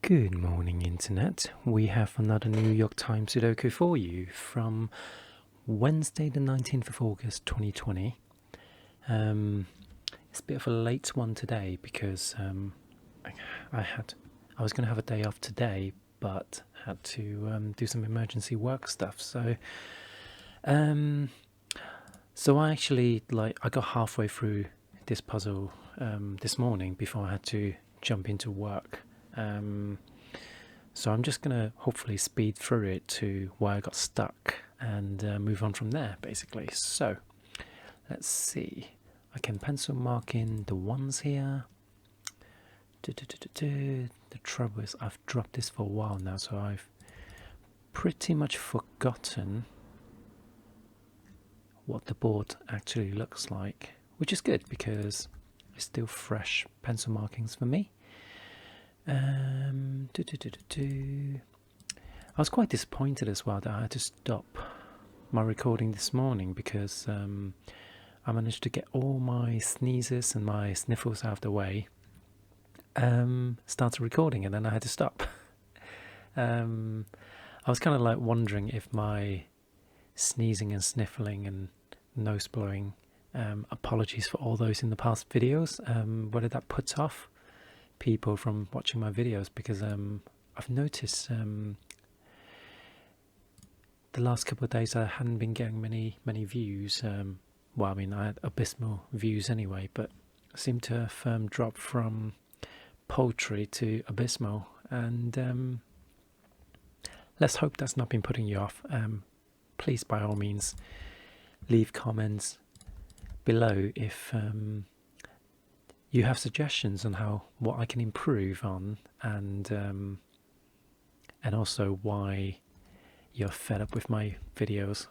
Good morning, Internet. We have another New York Times Sudoku for you from Wednesday, the 19th of August, 2020. It's a bit of a late one today because I was going to have a day off today, but had to do some emergency work stuff. So I actually I got halfway through this puzzle this morning before I had to jump into work. So I'm just going to hopefully speed through it to where I got stuck and move on from there, basically. So let's see. I can pencil mark in the ones here. The trouble is I've dropped this for a while now, so I've pretty much forgotten what the board actually looks like, which is good because it's still fresh pencil markings for me. I was quite disappointed as well that I had to stop my recording this morning because I managed to get all my sneezes and my sniffles out of the way, started recording, and then I had to stop. I was kind of like wondering if my sneezing and sniffling and nose blowing, apologies for all those in the past videos, whether that puts off people from watching my videos, because I've noticed the last couple of days I hadn't been getting many views. Well, I mean, I had abysmal views anyway, but I seem to have dropped from poultry to abysmal, and let's hope that's not been putting you off. Please, by all means, leave comments below if you have suggestions on what I can improve on, and also why you're fed up with my videos.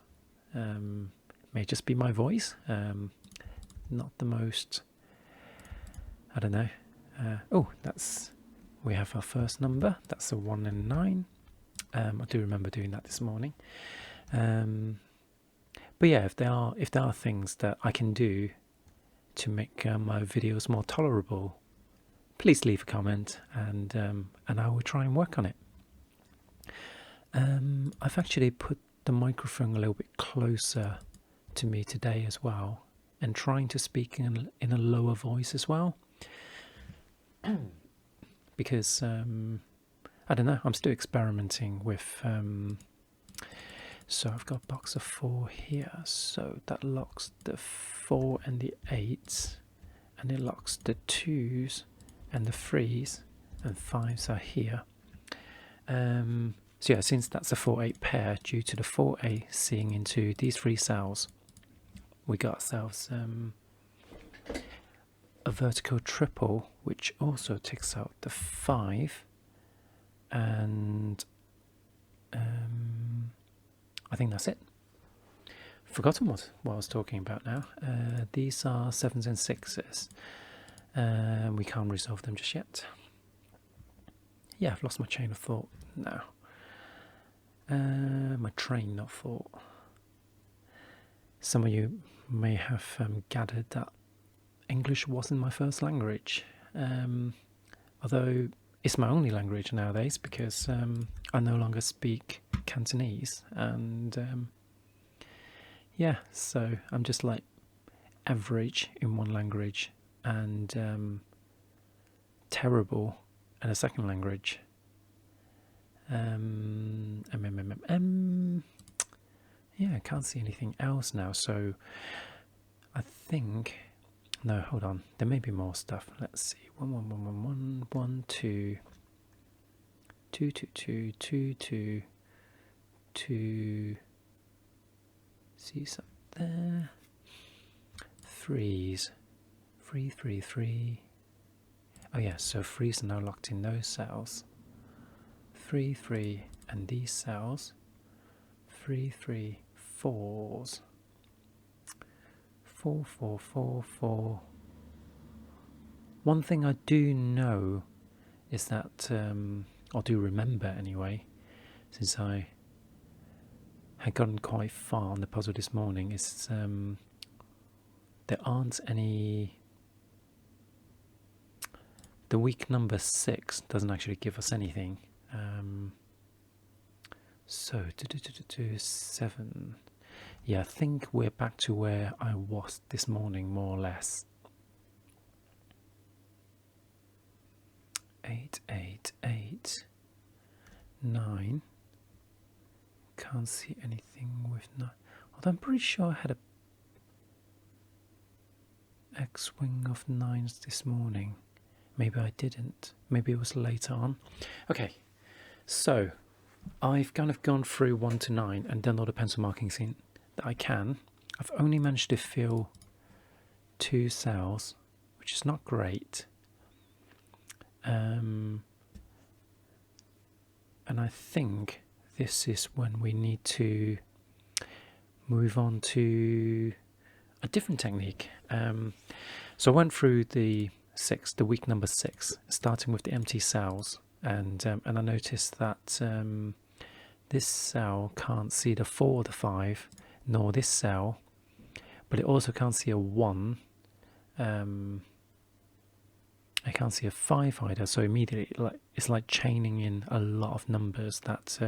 May just be my voice, not the most, I don't know. We have our first number. That's a 1 and 9. I do remember doing that this morning. But yeah, if there are things that I can do to make my videos more tolerable, please leave a comment, and I will try and work on it. I've actually put the microphone a little bit closer to me today as well, and trying to speak in a lower voice as well, because I don't know, I'm still experimenting with so I've got a box of 4 here, so that locks the 4 and the 8s, and it locks the 2s and the 3s, and 5s are here. So yeah, since that's a 4-8 pair, due to the 4-8 seeing into these 3 cells, we got ourselves a vertical triple, which also takes out the 5, and I think that's it. Forgotten what I was talking about now. These are 7s and 6s. We can't resolve them just yet. Yeah, I've lost my chain of thought now. My train of thought. Some of you may have gathered that English wasn't my first language, although it's my only language nowadays because I no longer speak Cantonese, and yeah, so I'm just like average in one language and terrible in a second language. Yeah, I can't see anything else now, so I think, no, hold on, there may be more stuff. Let's see. 1 1 1 1 1 1 2 2 2 2 2 2 2. See something there. 3s. 3 3 3. Oh yeah, so 3s are now locked in those cells. 3 3 and these cells. 3 3 4s. 4 4 4 4. One thing I do know is that, or do remember anyway, since I had gotten quite far on the puzzle this morning, is there aren't any, the week number 6 doesn't actually give us anything. So 7. Yeah, I think we're back to where I was this morning, more or less. 8, 8, 8, 9. Can't see anything with 9. Although I'm pretty sure I had a X-wing of 9s this morning. Maybe I didn't. Maybe it was later on. Okay, so I've kind of gone through 1 to 9 and done all the pencil markings in that I can. I've only managed to fill 2 cells, which is not great. And I think this is when we need to move on to a different technique. So I went through the week number 6, starting with the empty cells, and I noticed that this cell can't see the 4 or the 5, nor this cell, but it also can't see a 1. I can't see a 5 either, so immediately it's like chaining in a lot of numbers that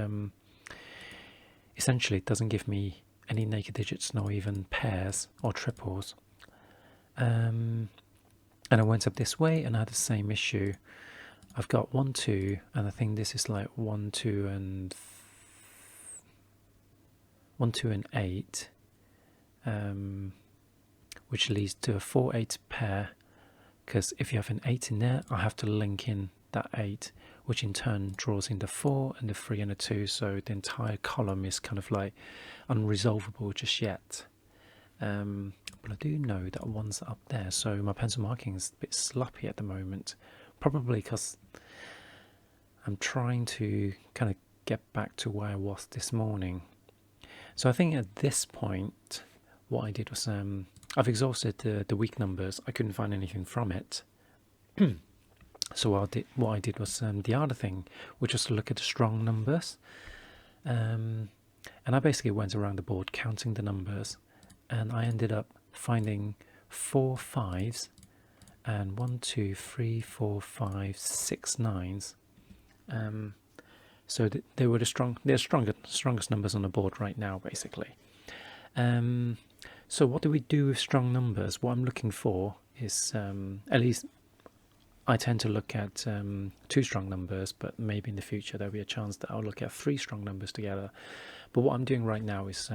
essentially doesn't give me any naked digits, nor even pairs or triples. And I went up this way and I had the same issue. I've got 1, 2, and I think this is like 1, 2, and 8, which leads to a 4, 8 pair. Because if you have an 8 in there, I have to link in that 8, which in turn draws in the 4 and the 3 and the 2, so the entire column is kind of like unresolvable just yet. But I do know that 1's up there, so my pencil marking is a bit sloppy at the moment. Probably because I'm trying to kind of get back to where I was this morning. So I think at this point, what I did was I've exhausted the week numbers. I couldn't find anything from it. So what I did was the other thing, which was to look at the strong numbers. And I basically went around the board counting the numbers, and I ended up finding 4 5s and 1, 2, 3, 4, 5, 6 9s. So they were they're strongest numbers on the board right now, basically. So what do we do with strong numbers? What I'm looking for is, at least I tend to look at 2 strong numbers, but maybe in the future there'll be a chance that I'll look at 3 strong numbers together. But what I'm doing right now is,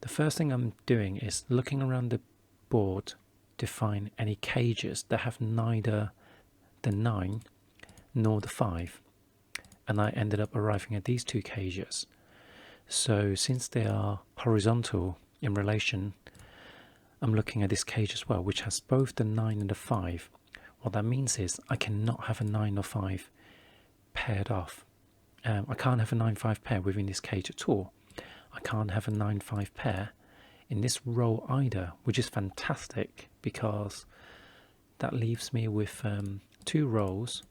the first thing I'm doing is looking around the board to find any cages that have neither the 9 nor the 5. And I ended up arriving at these 2 cages. So since they are horizontal in relation, I'm looking at this cage as well, which has both the 9 and the 5. What that means is I cannot have a 9 or 5 paired off. I can't have a 9-5 pair within this cage at all. I can't have a 9-5 pair in this row either, which is fantastic because that leaves me with 2 rows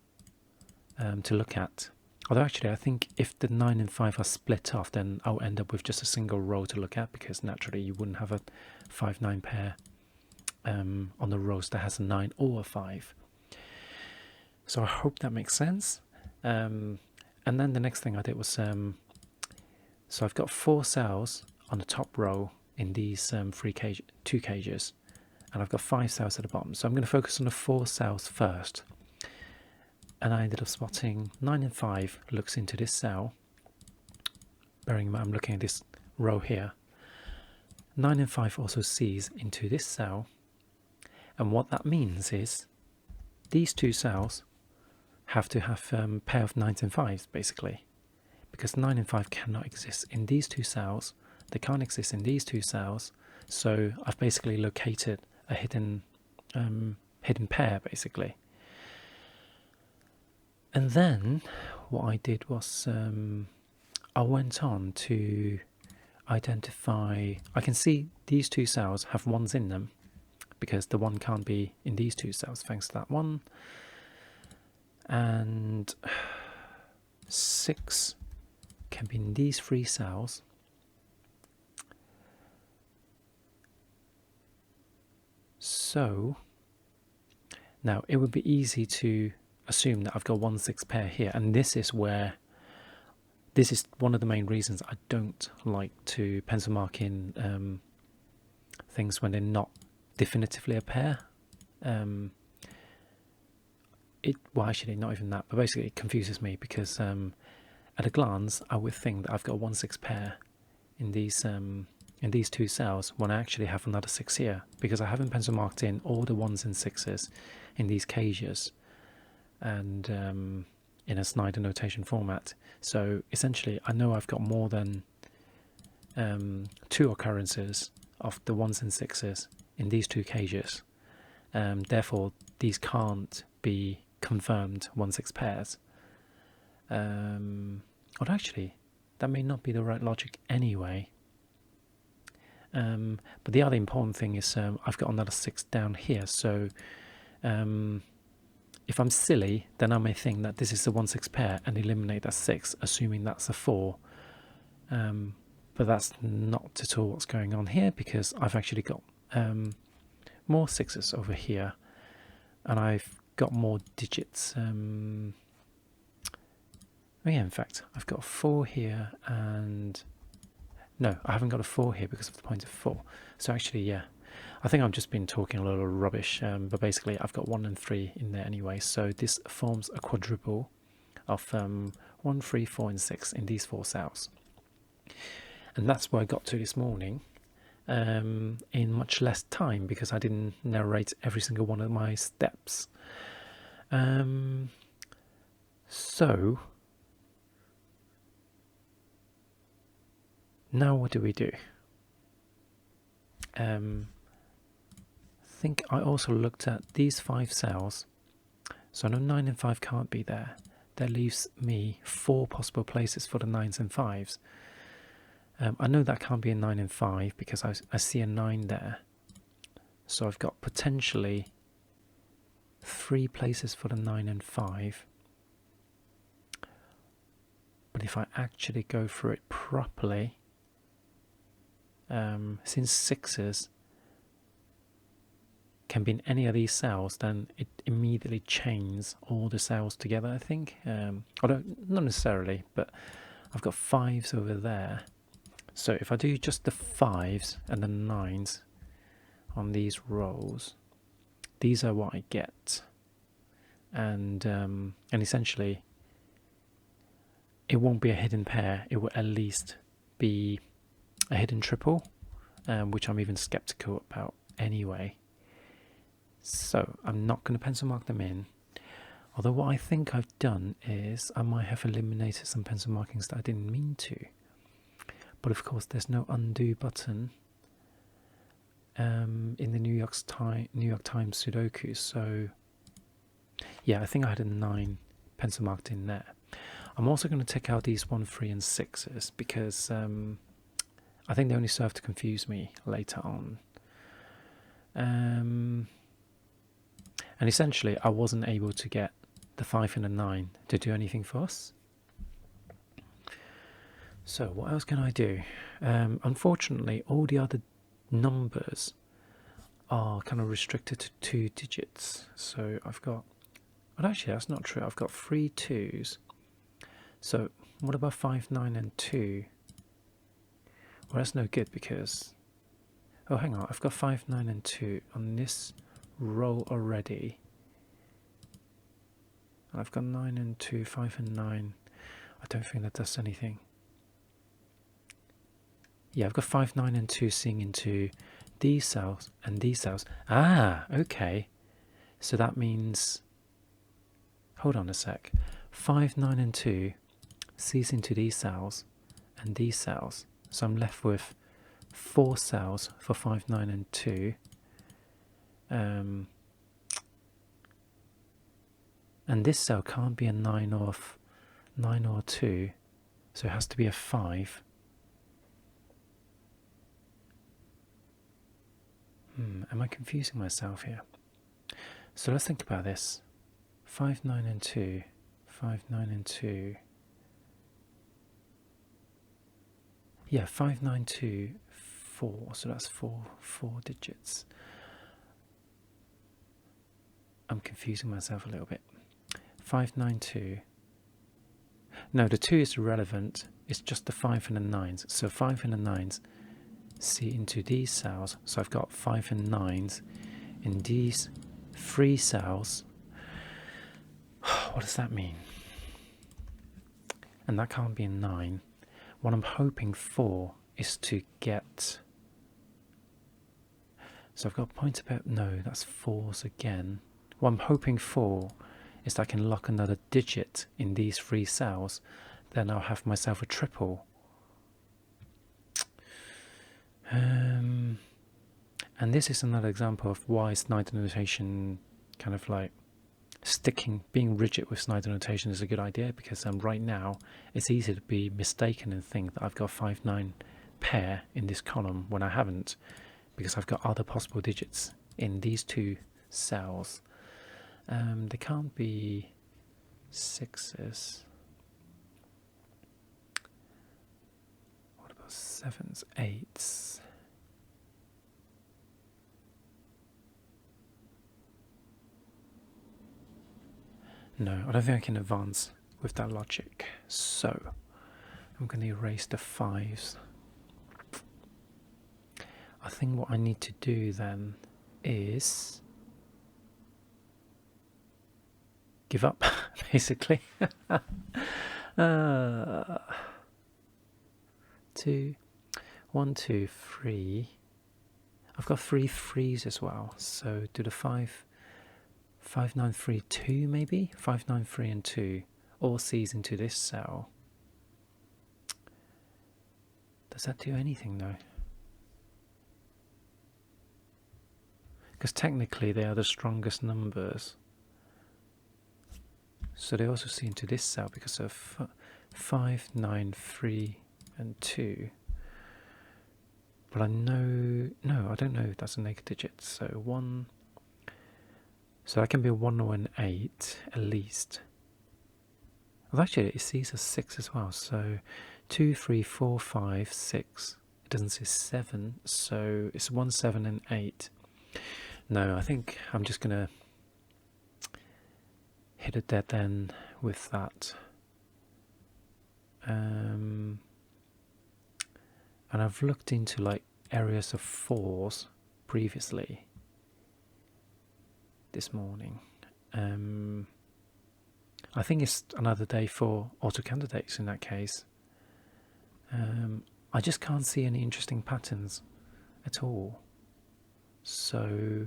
to look at. Although actually I think if the 9 and 5 are split off, then I'll end up with just a single row to look at, because naturally you wouldn't have a 5-9 pair on the rows that has a 9 or a 5. So I hope that makes sense. And then the next thing I did was, so I've got 4 cells on the top row in these 2 cages, and I've got 5 cells at the bottom. So I'm going to focus on the 4 cells first. And I ended up spotting 9 and 5 looks into this cell. Bearing in mind I'm looking at this row here. 9 and 5 also sees into this cell. And what that means is these 2 cells have to have a pair of 9s and 5s, basically. Because 9 and 5 cannot exist in these 2 cells. They can't exist in these 2 cells. So I've basically located a hidden pair, basically. And then what I did was I went on to identify, I can see these 2 cells have 1s in them, because the 1 can't be in these 2 cells thanks to that 1. And 6 can be in these 3 cells. So now it would be easy to assume that I've got 1/6 pair here, and this is one of the main reasons I don't like to pencil mark in things when they're not definitively a pair. Well, actually, not even that, but basically it confuses me because at a glance I would think that I've got a 1/6 pair in these two cells when I actually have another 6 here, because I haven't pencil marked in all the 1s and 6s in these cages and in a Synder notation format. So essentially I know I've got more than 2 occurrences of the 1s and 6s in these 2 cages. Therefore these can't be confirmed 1/6 pairs. Or actually, that may not be the right logic anyway. But the other important thing is I've got another 6 down here, so if I'm silly, then I may think that this is a 1/6 pair and eliminate that 6, assuming that's a 4. But that's not at all what's going on here, because I've actually got more 6s over here, and I've got more digits. Yeah, in fact, I've got a 4 here, and no, I haven't got a 4 here because of the point of 4. So actually, yeah, I think I've just been talking a little rubbish, but basically I've got 1 and 3 in there anyway, so this forms a quadruple of 1, 3, 4 and 6 in these 4 cells. And that's where I got to this morning in much less time, because I didn't narrate every single one of my steps. So now what do we do? I think I also looked at these 5 cells, so I know 9 and 5 can't be there. That leaves me 4 possible places for the 9s and 5s. I know that can't be a 9 and 5 because I see a 9 there, so I've got potentially 3 places for the 9 and 5. But if I actually go through it properly, since 6s can be in any of these cells, then it immediately chains all the cells together, I think. Although not necessarily, but I've got 5s over there. So if I do just the 5s and the 9s on these rows, these are what I get. And essentially it won't be a hidden pair, it will at least be a hidden triple, which I'm even skeptical about anyway. So I'm not going to pencil mark them in, although what I think I've done is I might have eliminated some pencil markings that I didn't mean to. But of course there's no undo button in the New York Times Sudoku, so yeah, I think I had a 9 pencil marked in there. I'm also going to take out these 1, 3 and 6s because I think they only serve to confuse me later on. And essentially I wasn't able to get the 5 and the 9 to do anything for us. So what else can I do? Unfortunately, all the other numbers are kind of restricted to 2 digits. So I've got, well, actually that's not true. I've got 3 2s. So what about 5, 9 and 2? Well, that's no good because, oh hang on, I've got 5, 9 and 2 on this row already. And I've got 9 and 2, 5 and 9. I don't think that does anything. Yeah, I've got 5, 9 and 2 seeing into these cells and these cells. Ah, okay. So that means, hold on a sec. 5, 9 and 2 sees into these cells and these cells. So I'm left with 4 cells for 5, 9 and 2. And this cell can't be a 9 or 2, so it has to be a 5. Am I confusing myself here? So let's think about this. 5, 9 and 2, 5, 9 and 2. Yeah, 5, 9, 2, 4, so that's 4 digits. I'm confusing myself a little bit. 592. No, the 2 is irrelevant. It's just the 5 and the 9s. So 5 and the 9s see into these cells. So I've got 5 and 9s in these 3 cells. What does that mean? And that can't be a 9. What I'm hoping for is to get... So I've got points about... No, that's 4s again. What I'm hoping for is that I can lock another digit in these 3 cells. Then I'll have myself a triple. And this is another example of why Synder notation kind of like being rigid with Synder notation is a good idea, because right now it's easy to be mistaken and think that I've got 5-9 pair in this column when I haven't, because I've got other possible digits in these 2 cells. They can't be 6s. What about 7s, 8s? No, I don't think I can advance with that logic. So I'm going to erase the 5s. I think what I need to do then is give up, basically. 2, 1, 2, 3. I've got 3 3s as well. So do the 5, 5, 9, 3, 2 maybe? 5, 9, 3 and 2. All C's into this cell. Does that do anything though? Because technically they are the strongest numbers. So they also see into this cell because of 5, 9, 3 and 2. But I know... No, I don't know if that's a negative digit. So 1... So that can be a 1 or an 8 at least. Well, actually it sees a 6 as well. So 2, 3, 4, 5, 6. It doesn't say 7. So it's 1, 7 and 8. No, I think I'm just going to hit a dead end with that. And I've looked into like areas of 4s previously this morning. I think it's another day for auto candidates in that case. I just can't see any interesting patterns at all. So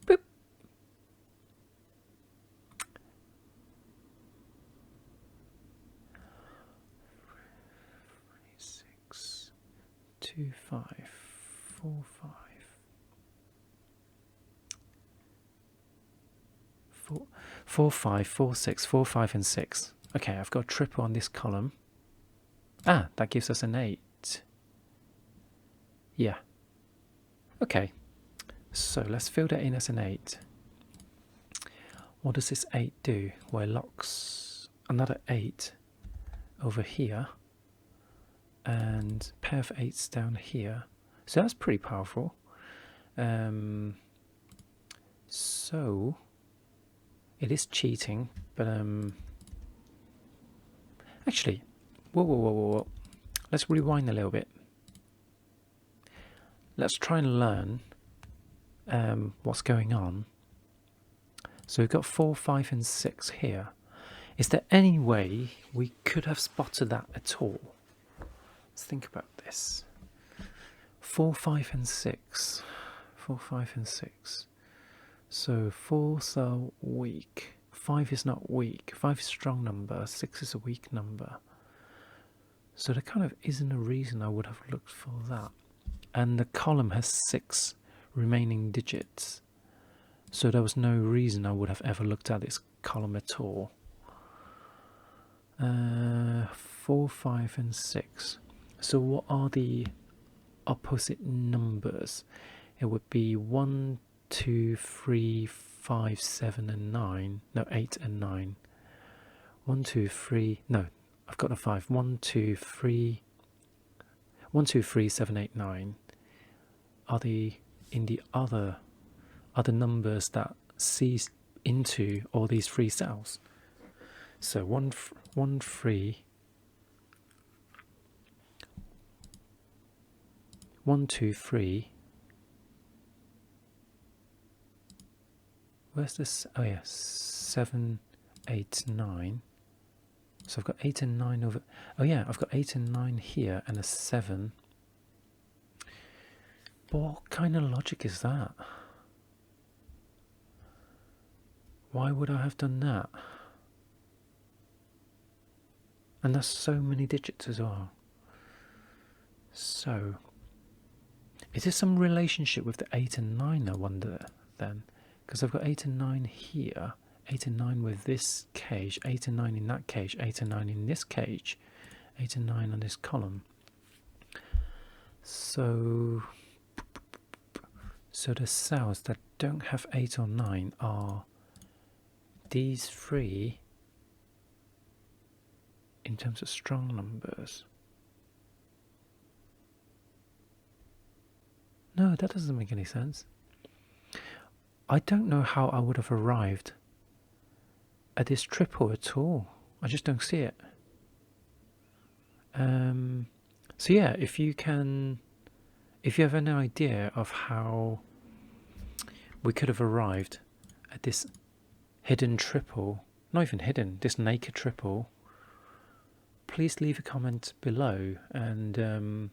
boop. 6, 2, 5, 4, 5. 4, 5, 4, 6, 4, 5 and 6. Okay, I've got a triple on this column. Ah, that gives us an 8. Yeah. Okay, so let's fill that in as an 8. What does this 8 do? Well, it locks another 8 over here and pair of 8s down here. So that's pretty powerful. So it is cheating, but actually, whoa. Let's rewind a little bit. Let's try and learn what's going on. So we've got 4, 5 and 6 here. Is there any way we could have spotted that at all? Let's think about this. 4, 5 and 6. 4, 5 and 6. So 4's are weak. 5 is not weak. 5 is a strong number. 6 is a weak number. So there kind of isn't a reason I would have looked for that. And the column has 6 remaining digits. So there was no reason I would have ever looked at this column at all. 4, 5 and 6. So what are the opposite numbers? It would be 1, 2, 3, 5, 7 and 9. No, 8 and 9. 1, 2, 3. No, I've got a 5. 1, 2, 3. 1, 2, 3, 7, 8, 9 are the in the other numbers that sees into all these three cells. So 1, 3, 1, 2, 3. Where's this? Oh yeah, 7, 8, 9. So I've got 8 and 9 over. Oh yeah, I've got 8 and 9 here and a 7. But what kind of logic is that? Why would I have done that? And that's so many digits as well. So, is there some relationship with the 8 and 9, I wonder, then? Because I've got 8 and 9 here, 8 and 9 with this cage, 8 and 9 in that cage, 8 and 9 in this cage, 8 and 9 on this column. So the cells that don't have 8 or 9 are these three in terms of strong numbers. No, that doesn't make any sense. I don't know how I would have arrived at this triple at all. I just don't see it. So yeah, if you have any idea of how we could have arrived at this hidden triple, not even hidden, this naked triple, please leave a comment below, and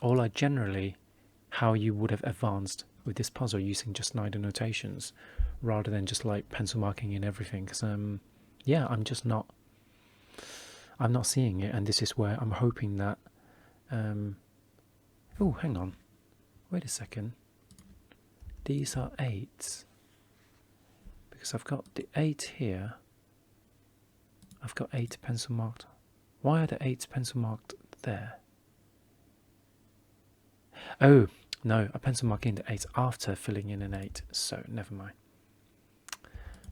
or generally how you would have advanced with this puzzle using just Synder notations rather than just like pencil marking and everything, because yeah, I'm not seeing it, and this is where I'm hoping that oh, hang on, wait a second, these are 8s because I've got the 8 here, I've got 8 pencil marked. Why are the 8s pencil marked there? Oh no, I pencil marking the 8 after filling in an 8, so never mind.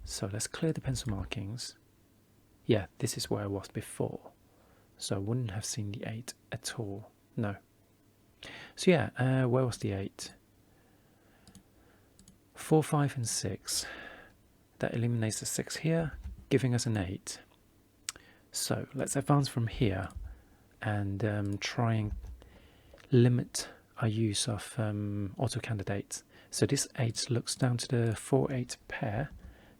So let's clear the pencil markings. Yeah, this is where I was before, so I wouldn't have seen the 8 at all. No. So yeah, where was the 8? 4, 5 and 6. That eliminates the 6 here, giving us an 8. So let's advance from here and try and limit our use of auto candidates. So this 8 looks down to the 4, 8 pair.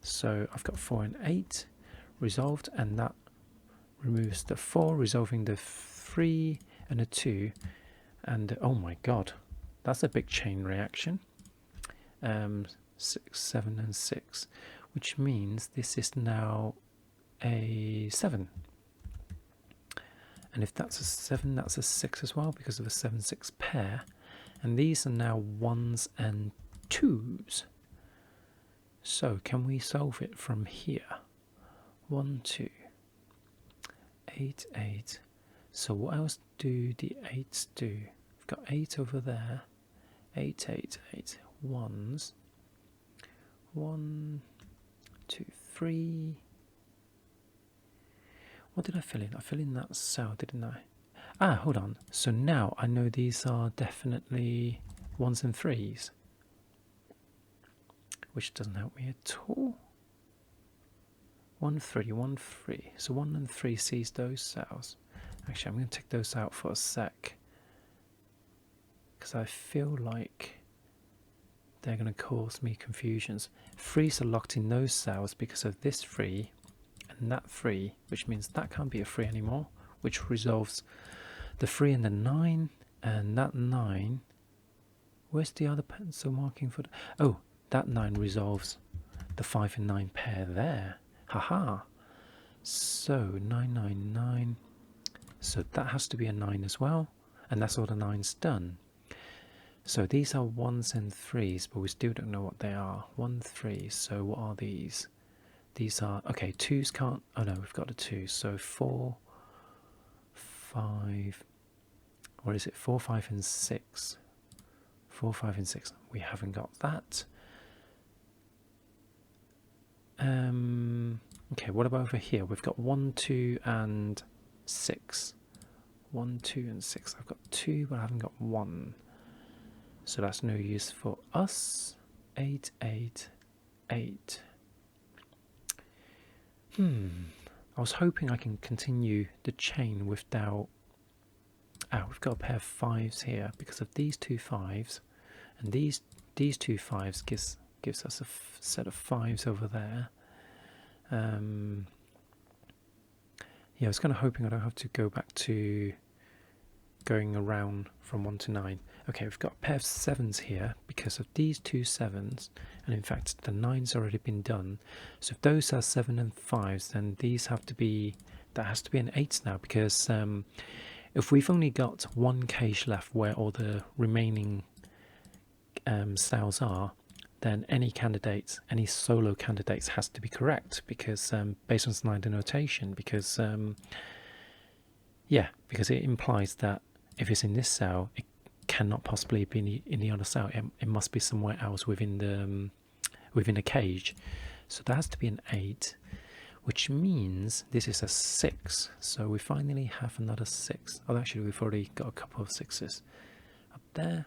So I've got 4 and 8 resolved, and that removes the 4, resolving the 3 and a 2. And oh my god, that's a big chain reaction. 6, 7 and 6, which means this is now a 7. And if that's a 7, that's a 6 as well, because of a 7-6 pair. And these are now 1s and 2s. So can we solve it from here? 1, 2, 8, 8. So what else do the 8s do? We've got 8 over there. 8, 8, 8. 1s. 1, 2, 3. What did I fill in? I filled in that cell, didn't I? Ah, hold on. So now I know these are definitely 1s and 3s. Which doesn't help me at all. 1, 3, 1, 3. So 1 and 3 sees those cells. Actually, I'm going to take those out for a sec, because I feel like they're going to cause me confusions. 3s are locked in those cells because of this 3 and that 3, which means that can't be a 3 anymore, which resolves the 3 and the 9, and that 9, where's the other pencil marking for oh, that 9 resolves the 5 and 9 pair there. Haha. So 9, 9, 9. So that has to be a 9 as well, and that's all the 9's done. So these are 1s and 3s, but we still don't know what they are. 1, 3. So what are these? These are, okay, 2s can't, oh no, we've got a 2. So 4, 5, what is it? 4, 5 and 6. 4, 5 and 6. We haven't got that. Okay, what about over here? We've got 1, 2 and 6. 1, 2 and 6. I've got 2, but I haven't got 1. So that's no use for us. 8, 8, 8. I was hoping I can continue the chain without... we've got a pair of 5s here because of these 2 5s, and these 2 5s gives us a set of 5s over there. Yeah, I was kind of hoping I don't have to go back to going around from 1 to 9. Okay, we've got a pair of 7s here because of these 2 7s, and in fact the 9's already been done. So if those are 7 and 5s, then these have to be, that has to be an 8 now, because if we've only got one cage left where all the remaining styles are, then any candidates, any solo candidates has to be correct, because based on Synder notation, because yeah, because it implies that if it's in this cell, it cannot possibly be in the other cell. It must be somewhere else within the cage. So there has to be an 8, which means this is a 6. So we finally have another 6. Oh, actually, we've already got a couple of 6s up there.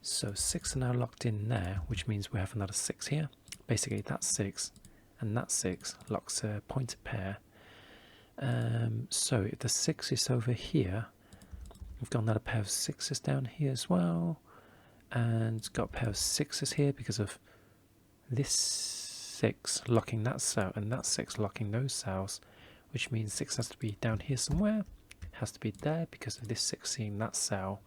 So 6 are now locked in there, which means we have another 6 here. Basically, that 6 and that 6 locks a pointed pair. So if the 6 is over here, we've got another pair of 6s down here as well, and got a pair of 6s here because of this 6 locking that cell and that 6 locking those cells, which means 6 has to be down here somewhere. It has to be there because of this 6 seeing that cell.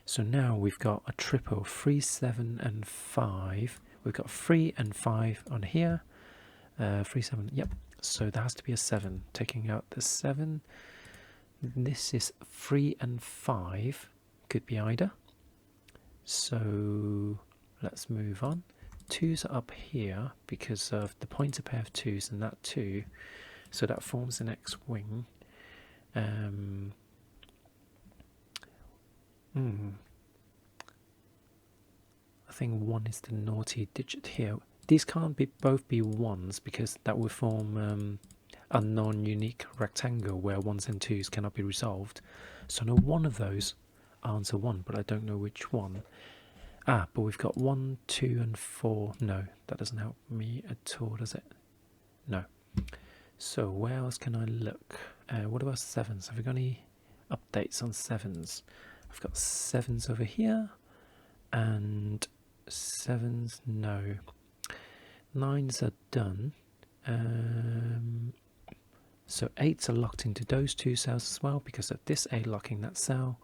So now we've got a triple 3, 7 and 5. We've got 3 and 5 on here. 3, 7, yep. So there has to be a 7. Taking out the 7. This is 3 and 5. Could be either. So let's move on. 2s are up here because of the pointer pair of 2s and that 2. So that forms an X-wing. I think 1 is the naughty digit here. These can't both be 1s because that would form a non-unique rectangle where 1s and 2s cannot be resolved. So I know one of those answer 1, but I don't know which one. But we've got 1, 2 and 4. No, that doesn't help me at all, does it? No. So where else can I look? What about 7s? Have we got any updates on 7s? I've got 7s over here, and 7s, no. 9s are done. So 8s are locked into those 2 cells as well because of this 8 locking that cell,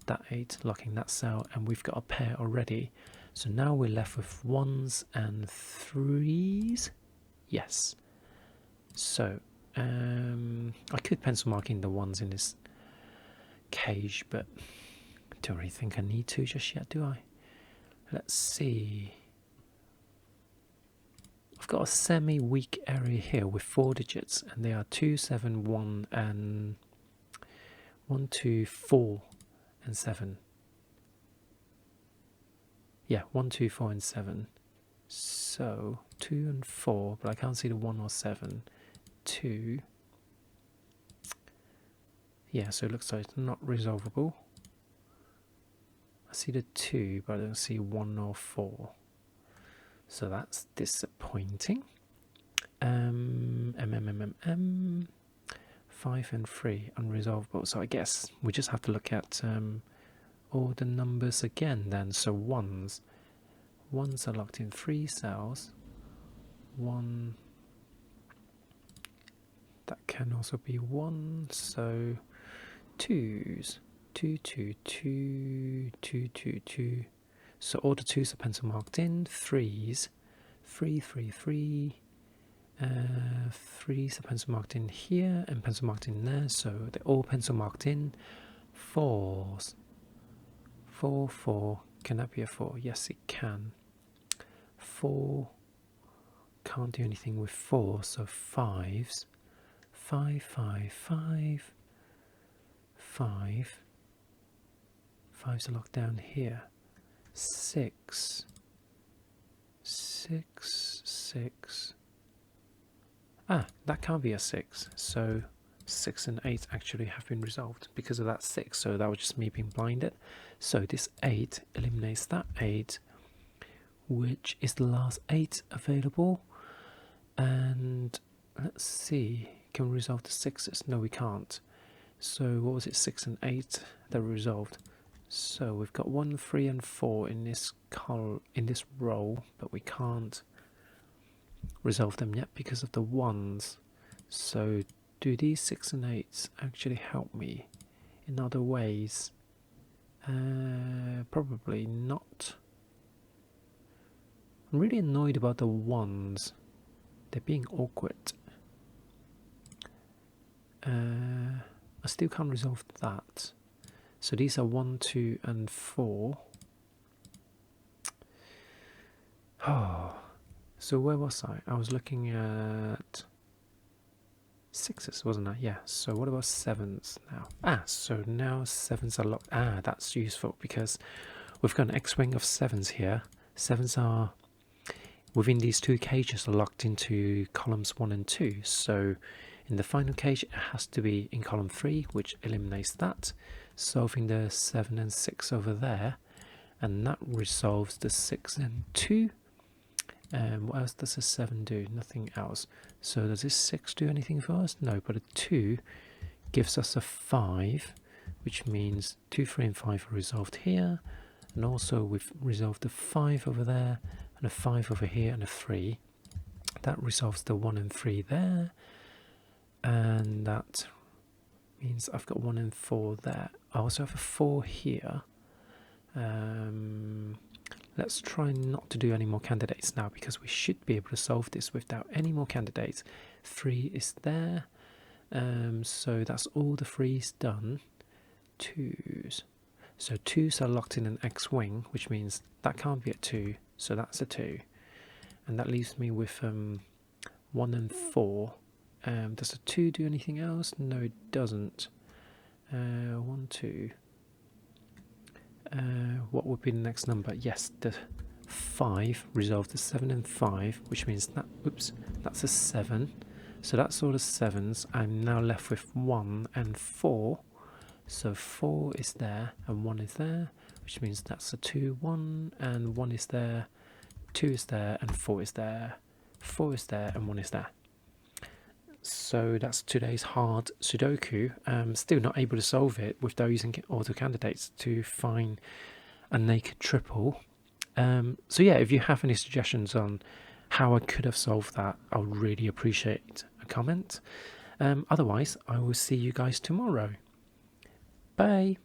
that 8 locking that cell, and we've got a pair already. So now we're left with 1s and 3s. Yes. So I could pencil mark in the 1s in this cage, but I don't really think I need to just yet, do I? Let's see. I've got a semi-weak area here with 4 digits, and they are 2, 7, 1, and 1, 2, 4, and 7. Yeah, 1, 2, 4, and 7. So 2 and 4, but I can't see the 1 or 7. 2. Yeah, so it looks like it's not resolvable. I see the 2, but I don't see 1 or 4. So that's disappointing. 5 and 3, unresolvable. So I guess we just have to look at all the numbers again then. So 1s. 1s are locked in 3 cells. 1. That can also be 1. So 2s. 2, 2, 2, 2, 2, 2. So all the 2s are pencil marked in. 3s. 3, 3, 3. 3s are pencil marked in here and pencil marked in there. So they're all pencil marked in. 4s. 4, 4. Can that be a 4? Yes, it can. 4. Can't do anything with 4. So 5s. 5, 5, 5. 5. 5s are locked down here. 6. 6, 6. That can't be a 6. So 6 and 8 actually have been resolved because of that 6. So that was just me being blinded. So this 8 eliminates that 8, which is the last 8 available. And let's see, can we resolve the 6s? No, we can't. So what was it, 6 and 8 that we resolved? So we've got 1, 3 and 4 in this row, but we can't resolve them yet because of the 1s. So do these 6 and 8s actually help me in other ways? Probably not. I'm really annoyed about the 1s. They're being awkward. I still can't resolve that. So these are 1, 2 and 4. Oh, so where was I? I was looking at 6s, wasn't I? Yeah, so what about 7s now? So now 7s are locked. That's useful because we've got an X-wing of 7s here. 7s are within these 2 cages are locked into columns 1 and 2. So in the final cage it has to be in column 3, which eliminates that, solving the 7 and 6 over there, and that resolves the 6 and 2. What else does a 7 do? Nothing else. So does this 6 do anything for us? No, but a 2 gives us a 5, which means 2, 3 and 5 are resolved here, and also we've resolved the 5 over there, and a 5 over here, and a 3. That resolves the 1 and 3 there, and that means I've got 1 and 4 there. I also have a 4 here. Let's try not to do any more candidates now, because we should be able to solve this without any more candidates. 3 is there, so that's all the 3's done. 2's. So 2's are locked in an X-wing, which means that can't be a 2, so that's a 2. And that leaves me with 1 and 4. Does a 2 do anything else? No, it doesn't. 1, 2. What would be the next number? Yes, the 5 resolved the 7 and 5, which means that, oops, that's a 7. So that's all the 7s. I'm now left with 1 and 4. So 4 is there and 1 is there, which means that's a 2, 1, and 1 is there, 2 is there, and 4 is there, 4 is there, and 1 is there. So that's today's hard Sudoku. Still not able to solve it without using auto candidates to find a naked triple. So yeah, if you have any suggestions on how I could have solved that, I would really appreciate a comment. Otherwise, I will see you guys tomorrow. Bye.